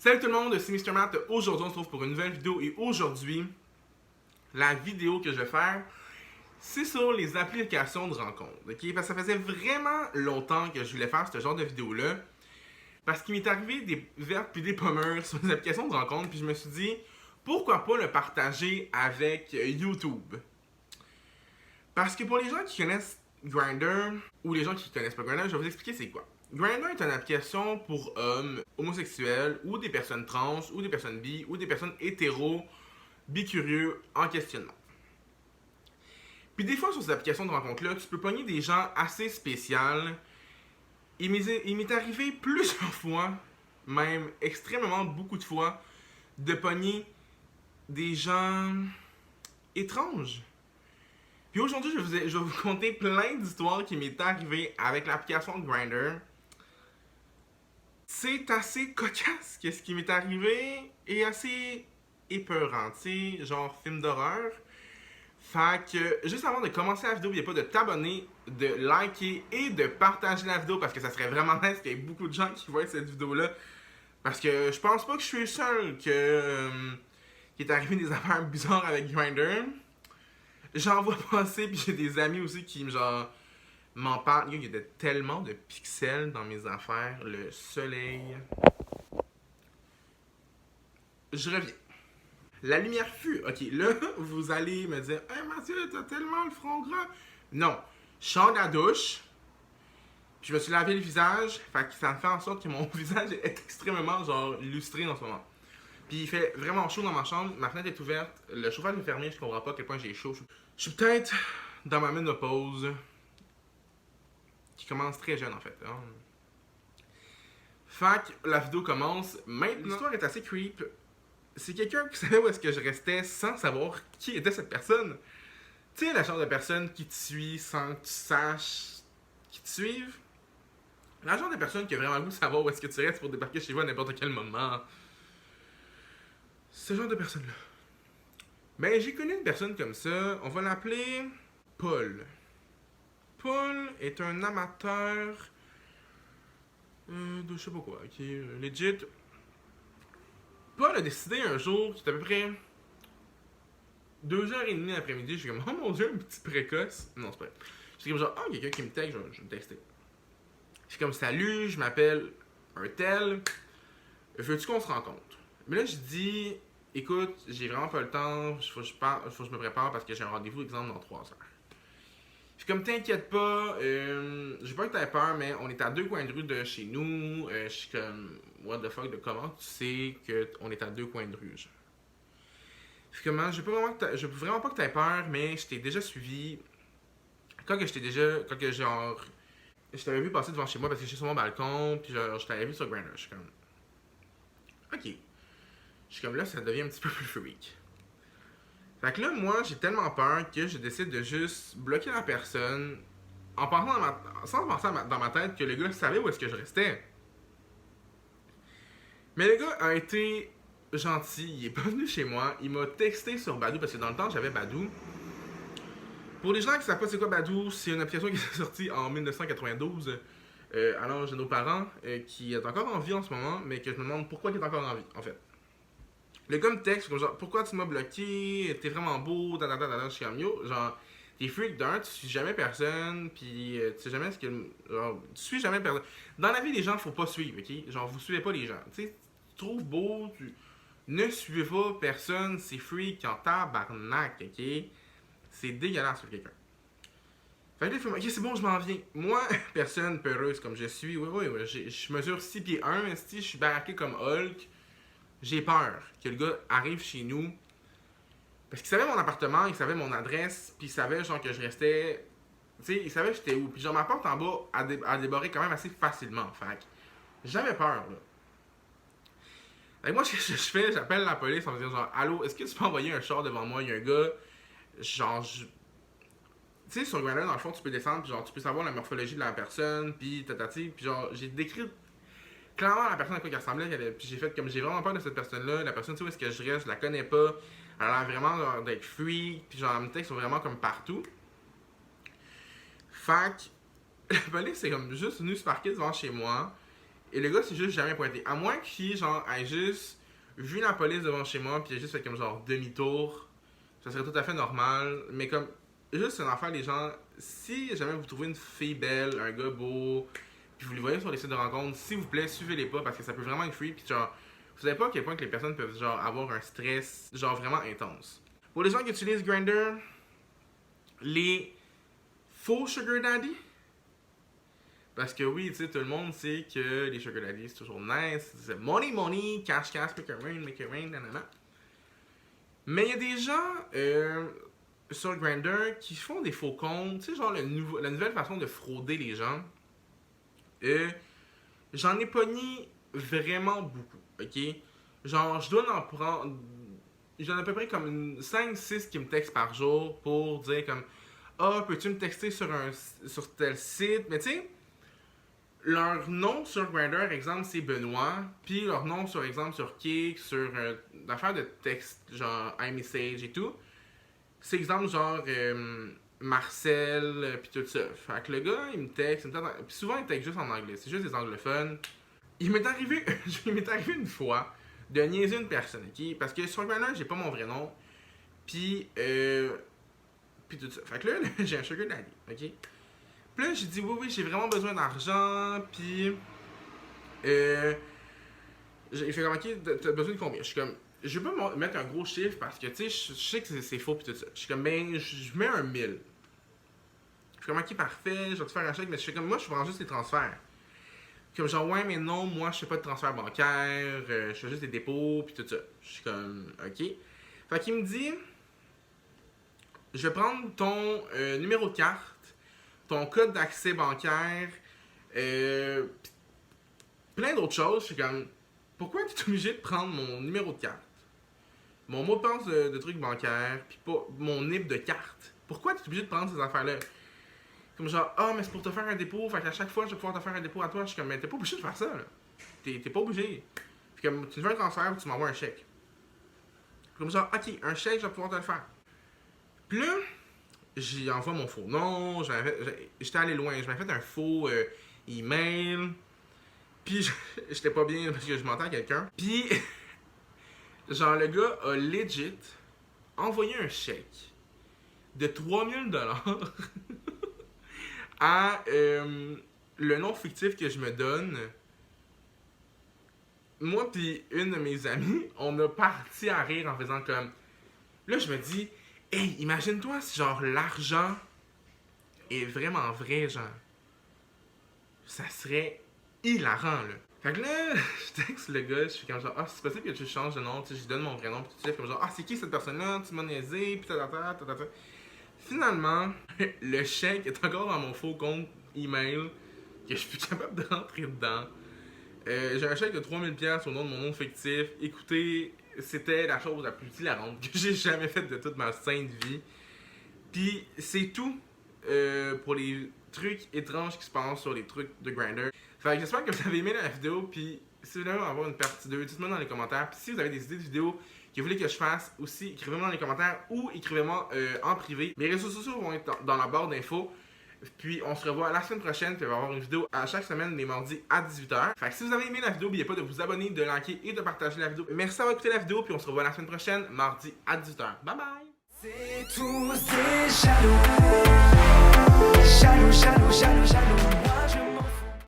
Salut tout le monde, c'est Mr. Matt. Aujourd'hui, on se retrouve pour une nouvelle vidéo et aujourd'hui, la vidéo que je vais faire, c'est sur les applications de rencontres. Okay? Parce que ça faisait vraiment longtemps que je voulais faire ce genre de vidéo-là. Parce qu'il m'est arrivé des vertes puis des pommeurs sur les applications de rencontres, puis je me suis dit, pourquoi pas le partager avec YouTube? Parce que pour les gens qui connaissent Grindr, ou les gens qui connaissent pas Grindr, je vais vous expliquer c'est quoi. Grindr est une application pour hommes homosexuels, ou des personnes trans, ou des personnes bi, ou des personnes hétéros, bicurieux, en questionnement. Puis des fois sur ces applications de rencontres-là, tu peux pogner des gens assez spéciaux. Il m'est arrivé plusieurs fois, même extrêmement beaucoup de fois, de pogner des gens étranges. Puis aujourd'hui, je vais vous conter plein d'histoires qui m'est arrivées avec l'application Grindr. C'est assez cocasse que ce qui m'est arrivé est assez épeurant, tu sais, genre film d'horreur. Fait que, juste avant de commencer la vidéo, n'oubliez pas de t'abonner, de liker et de partager la vidéo parce que ça serait vraiment nice qu'il y ait beaucoup de gens qui voient cette vidéo-là. Parce que je pense pas que je suis le seul qui est arrivé des affaires bizarres avec Grindr. J'en vois passer, puis j'ai des amis aussi qui m'en parlent. Il y a tellement de pixels dans mes affaires. Le soleil. Je reviens. La lumière fut. Ok, là, vous allez me dire, hey Mathieu, t'as tellement le front gras. Non. Je sors de la douche. Puis je me suis lavé le visage. Fait que ça me fait en sorte que mon visage est extrêmement, lustré en ce moment. Puis il fait vraiment chaud dans ma chambre. Ma fenêtre est ouverte. Le chauffage est fermé. Je comprends pas à quel point j'ai chaud. Je suis peut-être dans ma ménopause. Qui commence très jeune en fait. Hein. Fait que la vidéo commence. Maintenant, l'histoire est assez creep. C'est quelqu'un qui savait où est-ce que je restais sans savoir qui était cette personne. Tu sais, la genre de personne qui te suit sans que tu saches qui te suive. La genre de personne qui a vraiment le goût de savoir où est-ce que tu restes pour débarquer chez vous à n'importe quel moment. Ce genre de personne-là. Ben, j'ai connu une personne comme ça. On va l'appeler Paul. Paul est un amateur de je sais pas quoi, ok, legit. Paul a décidé un jour, c'était à peu près 2h30 l'après-midi, je suis comme, oh mon dieu, un petit précoce. Non, c'est pas vrai. J'étais comme genre, oh, quelqu'un qui me texte, je vais me texter. Je suis comme, salut, je m'appelle un tel, veux-tu qu'on se rencontre? Mais là, je dis, écoute, j'ai vraiment pas le temps, faut que je me prépare parce que j'ai un rendez-vous, exemple, dans 3 heures. Je suis comme, t'inquiète pas, j'ai pas que t'aies peur, mais on est à 2 coins de rue de chez nous. Je suis comme, what the fuck, de comment tu sais qu'on est à 2 coins de rue, genre? Je suis comme, je veux vraiment pas que t'aies peur, mais je t'ai déjà suivi. Quand que je t'avais vu passer devant chez moi parce que j'étais sur mon balcon, puis je t'avais vu sur Grindr. Je suis comme, ok. Je suis comme, là, ça devient un petit peu plus freak. Fait que là, moi, j'ai tellement peur que je décide de juste bloquer la personne en pensant sans penser dans ma tête que le gars savait où est-ce que je restais. Mais le gars a été gentil, il est pas venu chez moi, il m'a texté sur Badoo parce que dans le temps j'avais Badoo. Pour les gens qui savent pas c'est quoi Badoo, c'est une application qui est sortie en 1992 à l'âge de nos parents, qui est encore en vie en ce moment, mais que je me demande pourquoi il est encore en vie en fait. Le gars me texte comme genre, pourquoi tu m'as bloqué, t'es vraiment beau, je suis comme yo, genre, t'es freak d'un, tu suis jamais personne, pis tu sais jamais ce que. Genre, tu suis jamais personne. Dans la vie, les gens, faut pas suivre, ok? Genre, vous suivez pas les gens. Tu sais, tu trouves beau, ne suivez pas personne, c'est freak en tabarnak, ok? C'est dégueulasse sur quelqu'un. Fait que là, ok, c'est bon, je m'en viens. Moi, personne peureuse comme je suis, oui, je mesure 6 pieds 1, je suis baraqué comme Hulk. J'ai peur que le gars arrive chez nous. Parce qu'il savait mon appartement, il savait mon adresse, puis il savait genre que je restais. Tu sais, il savait que j'étais où. Puis genre ma porte en bas a débarré quand même assez facilement. Fait que j'avais peur là. Fait que moi, ce que je fais, j'appelle la police en me disant genre, allô, est-ce que tu peux envoyer un char devant moi? Il y a un gars, genre, tu sais, sur Grindr, dans le fond, tu peux descendre, puis genre, tu peux savoir la morphologie de la personne, puis tatati, puis genre, j'ai décrit clairement la personne à quoi il ressemblait, puis j'ai fait comme j'ai vraiment peur de cette personne-là, la personne, tu sais où est-ce que je reste, je la connais pas, elle a l'air vraiment genre, d'être freak, puis genre, mes textes sont vraiment comme partout. Fait que, la police est comme juste venue se parquer devant chez moi, Et le gars s'est juste jamais pointé. À moins qu'il, genre, ait juste vu la police devant chez moi, puis il a juste fait comme genre demi-tour. Ça serait tout à fait normal. Mais comme, juste une affaire, les gens, si jamais vous trouvez une fille belle, un gars beau, puis vous les voyez sur les sites de rencontres, s'il vous plaît, suivez-les pas parce que ça peut vraiment être free. Puis genre, vous savez pas à quel point que les personnes peuvent genre avoir un stress genre vraiment intense. Pour les gens qui utilisent Grindr, les faux sugar daddy, parce que oui, tu sais, tout le monde sait que les sugar daddy c'est toujours nice, c'est money money, cash cash, make it rain, nanana. Mais il y a des gens sur Grindr qui font des faux comptes, tu sais, genre la nouvelle façon de frauder les gens. J'en ai pogné vraiment beaucoup, ok? Genre, je dois en prendre. J'en ai à peu près comme 5-6 qui me textent par jour pour dire comme ah, peux-tu me texter sur tel site? Mais tu sais, leur nom sur Grindr, exemple, c'est Benoît. Puis leur nom, sur exemple, sur Kik, sur l'affaire de texte, genre iMessage et tout, c'est exemple, genre Marcel, puis tout ça. Fait que le gars, il me texte, puis souvent, il texte juste en anglais. C'est juste des anglophones. Il m'est arrivé une fois de niaiser une personne, ok? Parce que sur Grindr, j'ai pas mon vrai nom. Puis tout ça. Fait que là, j'ai un sugar daddy, ok? Puis là, j'ai dit, oui, j'ai vraiment besoin d'argent, puis il fait comme, ok, t'as besoin de combien? Je suis comme, je veux pas mettre un gros chiffre parce que, tu sais, je sais que c'est faux, puis tout ça. Je suis comme, ben, je mets un 1000. Je suis comme, ok, parfait, je vais te faire un chèque, mais je fais comme, moi, je prends juste les transferts. Comme genre, ouais, mais non, moi, je fais pas de transfert bancaire, je fais juste des dépôts, puis tout ça. Je suis comme, ok. Fait qu'il me dit, je vais prendre ton numéro de carte, ton code d'accès bancaire, plein d'autres choses. Je suis comme, pourquoi tu es obligé de prendre mon numéro de carte, mon mot de passe de trucs bancaires, puis pas mon NIP de carte? Pourquoi tu es obligé de prendre ces affaires-là? Comme genre, ah, mais c'est pour te faire un dépôt, fait qu'à chaque fois, je vais pouvoir te faire un dépôt à toi. Je suis comme, mais t'es pas obligé de faire ça, là. T'es pas obligé. Puis comme, tu me fais un transfert ou tu m'envoies un chèque. Comme genre, ok, un chèque, je vais pouvoir te le faire. Puis là, j'y envoie mon faux nom, j'étais allé loin, je m'avais fait un faux email, puis j'étais pas bien parce que je m'entends à quelqu'un. Puis, genre, le gars a legit envoyé un chèque de 3000$ à le nom fictif que je me donne. Moi puis une de mes amies, on a parti à rire en faisant comme... Là, je me dis, hey, imagine-toi si genre l'argent est vraiment vrai, genre. Ça serait hilarant, là. Fait que là, je texte le gars, je suis comme genre, ah, c'est possible que tu changes de nom, tu sais, je lui donne mon vrai nom, pis tu sais, comme genre, ah, c'est qui cette personne-là, tu m'as niaisé, pis tatata. Finalement, le chèque est encore dans mon faux compte email, que je suis plus capable de rentrer dedans. J'ai un chèque de 3000$ au nom de mon nom fictif. Écoutez, c'était la chose la plus hilarante que j'ai jamais faite de toute ma sainte vie. Puis c'est tout pour les trucs étranges qui se passent sur les trucs de Grindr. Fait que j'espère que vous avez aimé la vidéo. Puis si vous voulez avoir une partie 2, dites-moi dans les commentaires. Puis si vous avez des idées de vidéos que vous voulez que je fasse aussi, écrivez-moi dans les commentaires ou écrivez-moi en privé. Mes réseaux sociaux vont être dans la barre d'infos. Puis on se revoit la semaine prochaine, puis il va y avoir une vidéo à chaque semaine les mardis à 18h. Fait que si vous avez aimé la vidéo, n'oubliez pas de vous abonner, de liker et de partager la vidéo. Merci d'avoir écouté la vidéo, puis on se revoit la semaine prochaine, mardi à 18h. Bye bye! C'est tous des jaloux, jaloux, jaloux, jaloux, jaloux, moi je